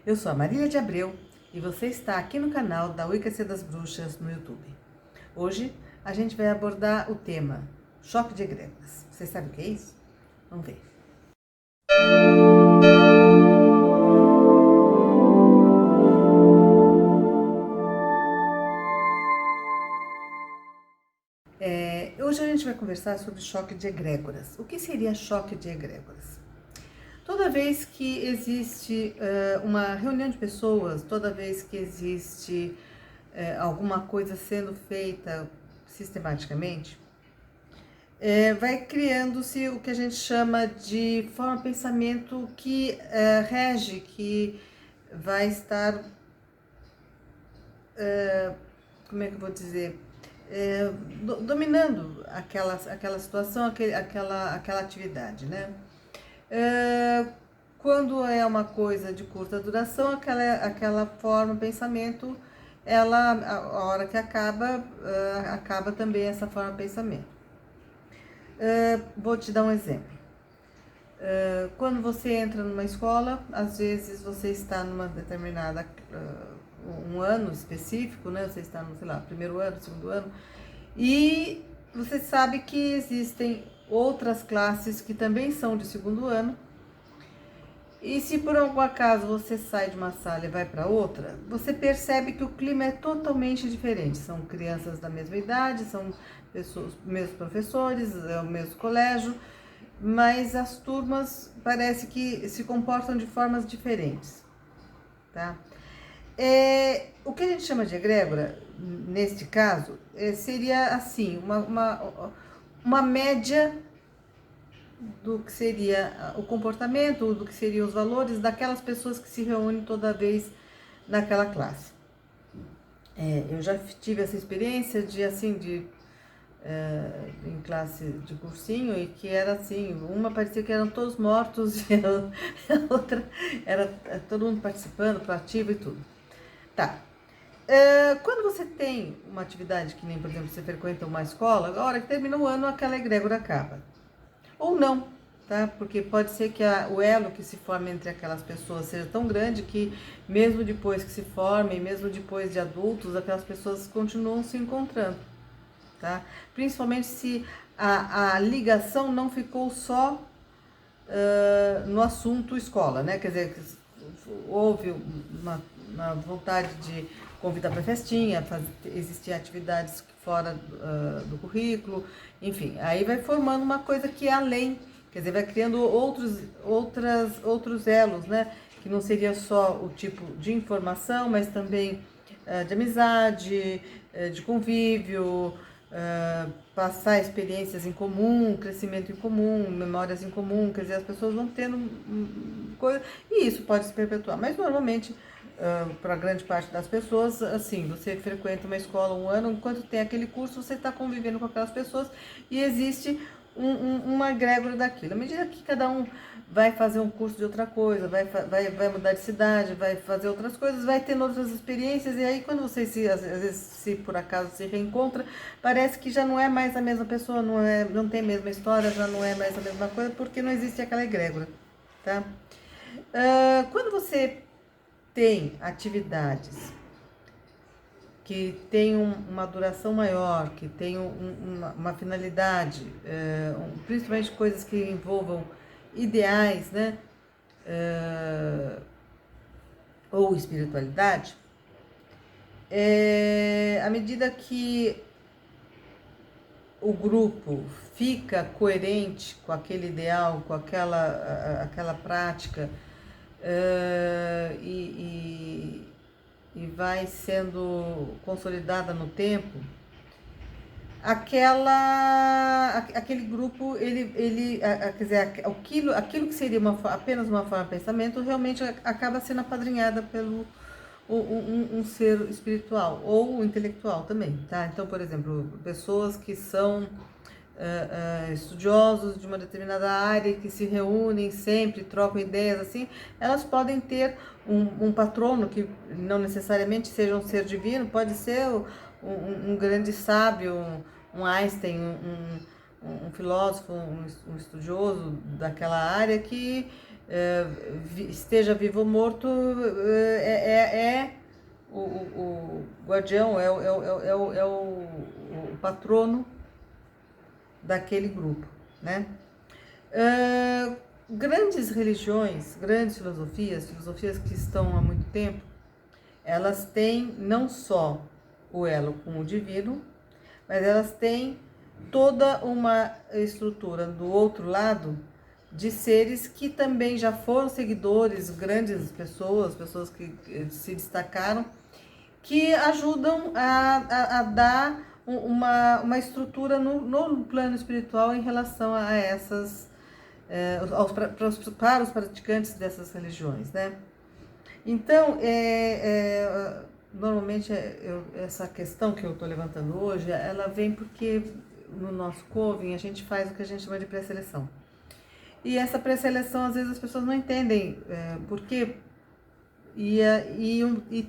Eu sou a Marília de Abreu e você está aqui no canal da Wicca das Bruxas no YouTube. Hoje a gente vai abordar o tema choque de egrégoras. Você sabe o que é isso? Vamos ver. Hoje a gente vai conversar sobre choque de egrégoras. O que seria choque de egrégoras? Toda vez que existe uma reunião de pessoas, toda vez que existe alguma coisa sendo feita sistematicamente, vai criando-se o que a gente chama de forma de pensamento que rege, que vai estar, como é que eu vou dizer, dominando aquela situação, aquela atividade, né? Quando é uma coisa de curta duração, aquela forma de pensamento, a hora que acaba, acaba também essa forma de pensamento. Vou te dar um exemplo. Quando você entra numa escola, às vezes você está numa determinada, um ano específico, né? Você está no, sei lá, primeiro ano, segundo ano, e você sabe que existem outras classes que também são de segundo ano. E se por algum acaso você sai de uma sala e vai para outra, você percebe que o clima é totalmente diferente. São crianças da mesma idade, são pessoas, mesmos professores, é o mesmo colégio, mas as turmas parece que se comportam de formas diferentes, tá? O que a gente chama de egrégora, neste caso, seria assim, uma média do que seria o comportamento, do que seriam os valores daquelas pessoas que se reúnem toda vez naquela classe. Eu já tive essa experiência de, assim, em classe de cursinho, e que era assim, uma parecia que eram todos mortos e a outra era todo mundo participando, proativo e tudo. Tá. Quando você tem uma atividade que nem, por exemplo, você frequenta uma escola, a hora que termina o ano, aquela egrégora acaba. Ou não, tá? Porque pode ser que o elo que se forma entre aquelas pessoas seja tão grande que mesmo depois que se formem, mesmo depois de adultos, aquelas pessoas continuam se encontrando, tá? Principalmente se a ligação não ficou só no assunto escola, né? Quer dizer, houve uma vontade de convidar para festinha, existir atividades fora do currículo, enfim, aí vai formando uma coisa que é além, quer dizer, vai criando outros elos, né? Que não seria só o tipo de informação, mas também de amizade, de convívio, passar experiências em comum, crescimento em comum, memórias em comum, quer dizer, as pessoas vão tendo coisa, e isso pode se perpetuar, mas normalmente, para grande parte das pessoas, assim, você frequenta uma escola um ano, enquanto tem aquele curso, você está convivendo com aquelas pessoas e existe uma egrégora daquilo. À medida que cada um vai fazer um curso de outra coisa, vai mudar de cidade, vai fazer outras coisas, vai tendo outras experiências, e aí quando você às vezes, se por acaso se reencontra, parece que já não é mais a mesma pessoa, não tem a mesma história, já não é mais a mesma coisa, porque não existe aquela egrégora, tá? Quando você tem atividades que tem uma duração maior, que tem uma finalidade, principalmente coisas que envolvam ideais, né? Ou espiritualidade, à medida que o grupo fica coerente com aquele ideal, com aquela prática, e vai sendo consolidada no tempo, aquele grupo, quer dizer, aquilo que seria apenas uma forma de pensamento, realmente acaba sendo apadrinhada pelo um ser espiritual ou intelectual também, tá? Então, por exemplo, pessoas que são estudiosos de uma determinada área, que se reúnem sempre, trocam ideias, assim, elas podem ter um patrono que não necessariamente seja um ser divino, pode ser um grande sábio, um Einstein, um filósofo, um estudioso daquela área que esteja vivo ou morto, o guardião, o patrono daquele grupo, né? Grandes religiões, grandes filosofias que estão há muito tempo, elas têm não só o elo com o divino, mas elas têm toda uma estrutura do outro lado de seres que também já foram seguidores, grandes pessoas que se destacaram, que ajudam a dar uma estrutura no plano espiritual em relação a essas, para os praticantes dessas religiões, né? Então, normalmente essa questão que eu estou levantando hoje, ela vem porque no nosso Coven a gente faz o que a gente chama de pré-seleção. E essa pré-seleção, às vezes as pessoas não entendem por quê, e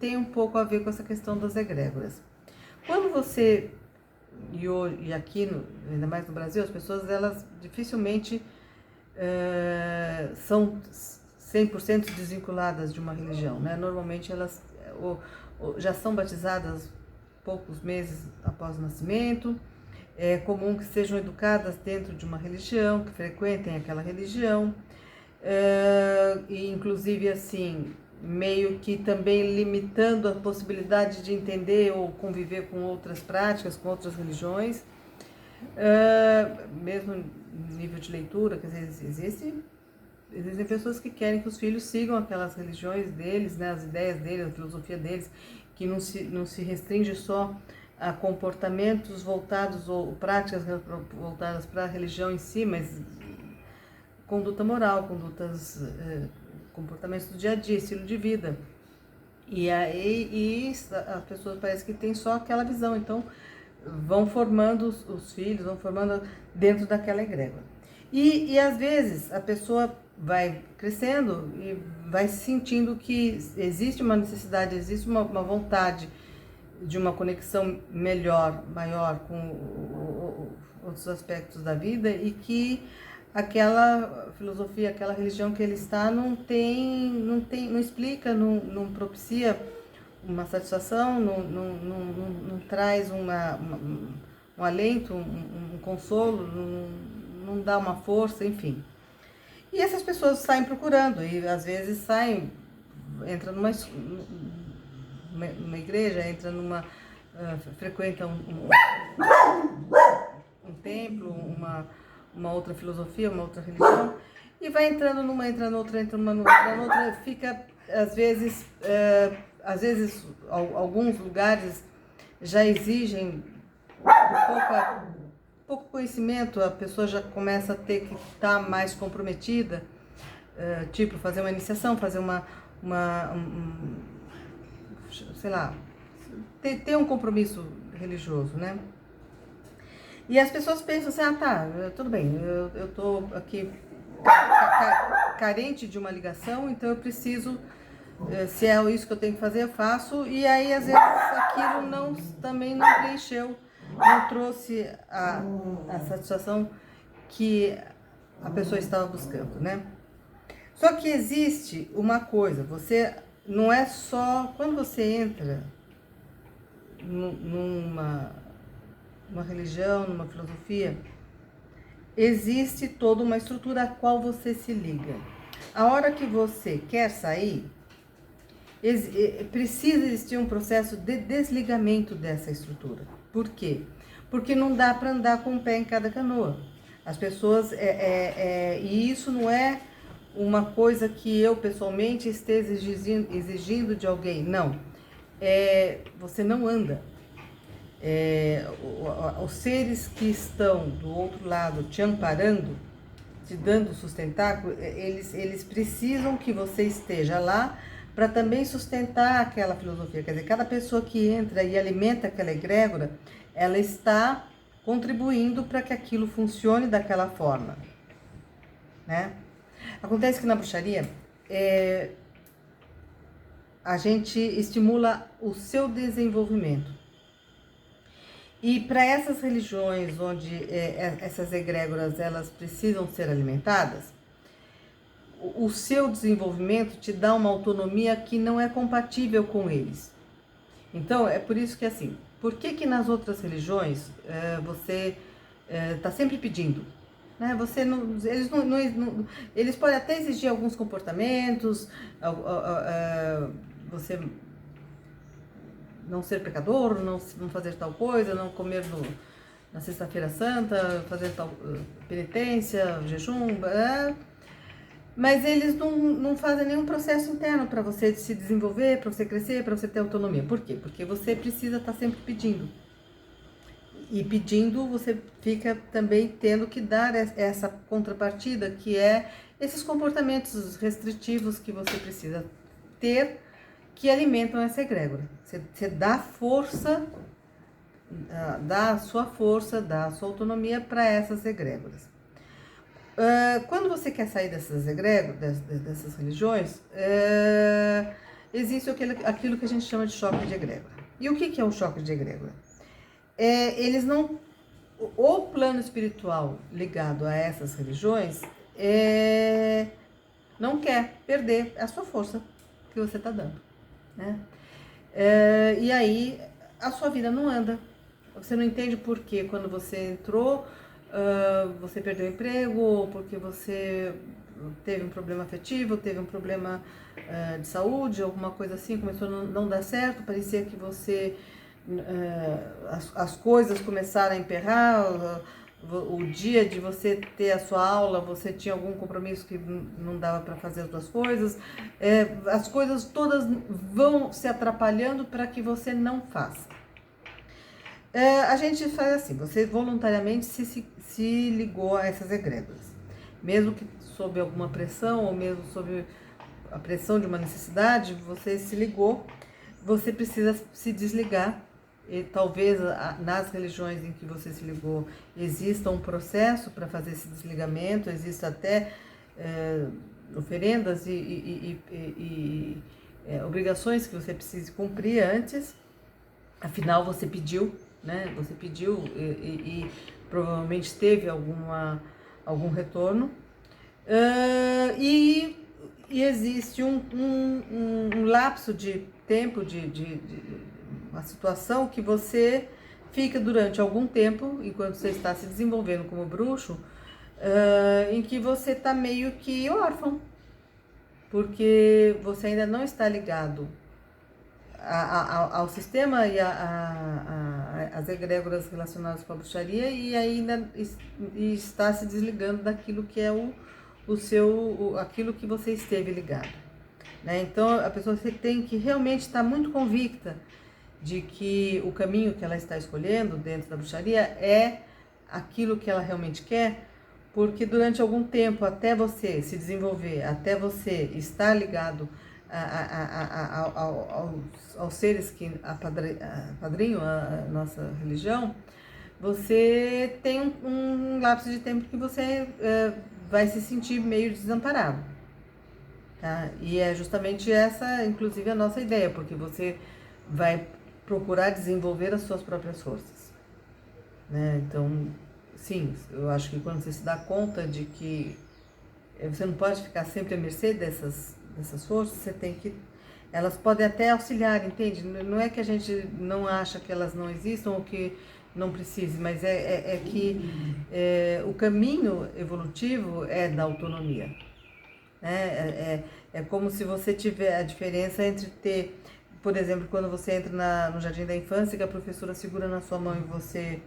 tem um pouco a ver com essa questão das egrégoras. Quando você, e aqui, ainda mais no Brasil, as pessoas, elas dificilmente são 100% desvinculadas de uma religião, né? Normalmente elas já são batizadas poucos meses após o nascimento. É comum que sejam educadas dentro de uma religião, que frequentem aquela religião, e inclusive assim, meio que também limitando a possibilidade de entender ou conviver com outras práticas, com outras religiões, mesmo no nível de leitura, quer dizer, existem pessoas que querem que os filhos sigam aquelas religiões deles, né, as ideias deles, a filosofia deles, que não se restringe só a comportamentos voltados ou práticas voltadas para a religião em si, mas conduta moral, comportamentos do dia a dia, estilo de vida. E aí as pessoas parecem que têm só aquela visão, então vão formando os filhos, vão formando dentro daquela egrégora. E às vezes a pessoa vai crescendo e vai sentindo que existe uma necessidade, existe uma vontade de uma conexão melhor, maior com outros aspectos da vida, e que aquela filosofia, aquela religião que ele está não explica, não propicia uma satisfação, não traz um alento, um consolo, não dá uma força, enfim. E essas pessoas saem procurando, e às vezes entram numa igreja, frequentam um templo, uma outra filosofia, uma outra religião, e vai entrando numa, entra noutra, fica, às vezes, alguns lugares já exigem pouco conhecimento, a pessoa já começa a ter que estar mais comprometida, tipo fazer uma iniciação, fazer sei lá, ter um compromisso religioso, né? E as pessoas pensam assim, tudo bem, eu tô aqui carente de uma ligação, então eu preciso, se é isso que eu tenho que fazer, eu faço, e aí às vezes aquilo também não preencheu, não trouxe a satisfação que a pessoa estava buscando, né? Só que existe uma coisa, não é só quando você entra numa religião, numa filosofia, existe toda uma estrutura a qual você se liga. A hora que você quer sair, precisa existir um processo de desligamento dessa estrutura. Por quê? Porque não dá para andar com um pé em cada canoa. As pessoas, e isso não é uma coisa que eu pessoalmente esteja exigindo de alguém, não. Você não anda. Os seres que estão do outro lado te amparando, te dando sustentáculo, eles precisam que você esteja lá para também sustentar aquela filosofia. Quer dizer, cada pessoa que entra e alimenta aquela egrégora, ela está contribuindo para que aquilo funcione daquela forma, né? Acontece que na bruxaria, a gente estimula o seu desenvolvimento. E para essas religiões onde essas egrégoras elas precisam ser alimentadas, o seu desenvolvimento te dá uma autonomia que não é compatível com eles. Então, é por isso que assim, por que nas outras religiões você está sempre pedindo? Né? Você não, eles podem até exigir alguns comportamentos, você não ser pecador, não fazer tal coisa, não comer na sexta-feira santa, fazer tal penitência, jejum, mas eles não fazem nenhum processo interno para você se desenvolver, para você crescer, para você ter autonomia. Por quê? Porque você precisa estar sempre pedindo. E pedindo, você fica também tendo que dar essa contrapartida, que é esses comportamentos restritivos que você precisa ter, que alimentam essa egrégora. Você dá força, dá a sua força, dá a sua autonomia para essas egrégoras. Quando você quer sair dessas egrégoras, dessas religiões, existe aquilo que a gente chama de choque de egrégora. E o que é um choque de egrégora? Eles não... O plano espiritual ligado a essas religiões não quer perder a sua força que você está dando, né? E aí a sua vida não anda. Você não entende por que quando você entrou, você perdeu o emprego, ou porque você teve um problema afetivo, teve um problema de saúde, alguma coisa assim, começou a não dar certo, parecia que você... as coisas começaram a emperrar, o dia de você ter a sua aula, você tinha algum compromisso que não dava para fazer as duas coisas, as coisas todas vão se atrapalhando para que você não faça. A gente faz assim, você voluntariamente se ligou a essas egrégoras, mesmo que sob alguma pressão, ou mesmo sob a pressão de uma necessidade, você se ligou, você precisa se desligar. E talvez nas religiões em que você se ligou exista um processo para fazer esse desligamento, exista até oferendas e obrigações que você precise cumprir antes, afinal você pediu, né? Você pediu e provavelmente teve algum retorno, e existe um lapso de tempo, de uma situação que você fica durante algum tempo, enquanto você está se desenvolvendo como bruxo, em que você está meio que órfão, porque você ainda não está ligado ao sistema e às egrégoras relacionadas com a bruxaria, e ainda está se desligando daquilo que é aquilo que você esteve ligado, né? Então a pessoa tem que realmente estar muito convicta de que o caminho que ela está escolhendo dentro da bruxaria é aquilo que ela realmente quer, porque durante algum tempo, até você se desenvolver, até você estar ligado aos seres que apadrinham a nossa religião, você tem um lapso de tempo que você vai se sentir meio desamparado, tá? E é justamente essa, inclusive, a nossa ideia, porque você vai procurar desenvolver as suas próprias forças, né? Então, sim, eu acho que quando você se dá conta de que você não pode ficar sempre à mercê dessas forças, você tem que... Elas podem até auxiliar, entende? Não é que a gente não acha que elas não existam ou que não precise, mas é que o caminho evolutivo é da autonomia, né? É como se você tiver a diferença entre ter... Por exemplo, quando você entra no jardim da infância, que a professora segura na sua mão e você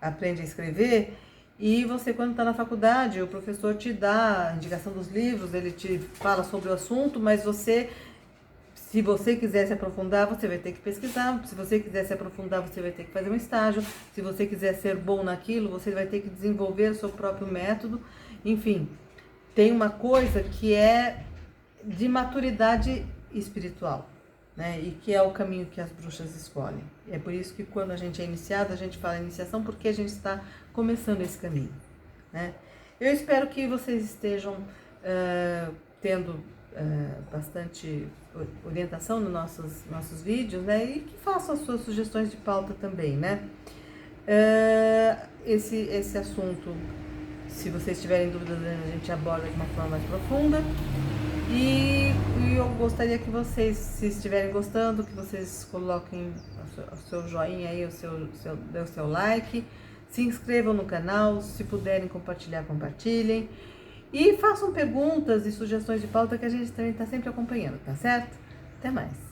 aprende a escrever, e você, quando está na faculdade, o professor te dá a indicação dos livros, ele te fala sobre o assunto, mas você, se você quiser se aprofundar, você vai ter que pesquisar, se você quiser se aprofundar, você vai ter que fazer um estágio, se você quiser ser bom naquilo, você vai ter que desenvolver o seu próprio método, enfim, tem uma coisa que é de maturidade espiritual, né? E que é o caminho que as bruxas escolhem. É por isso que quando a gente é iniciado, a gente fala iniciação, porque a gente está começando esse caminho, né? Eu espero que vocês estejam tendo bastante orientação nos nossos vídeos, né? E que façam as suas sugestões de pauta também, né? Esse assunto Se vocês tiverem dúvidas, a gente aborda de uma forma mais profunda. E eu gostaria que vocês, se estiverem gostando, que vocês coloquem o seu joinha aí, dê o seu like, se inscrevam no canal, se puderem compartilhar, compartilhem. E façam perguntas e sugestões de pauta que a gente também está sempre acompanhando, tá certo? Até mais!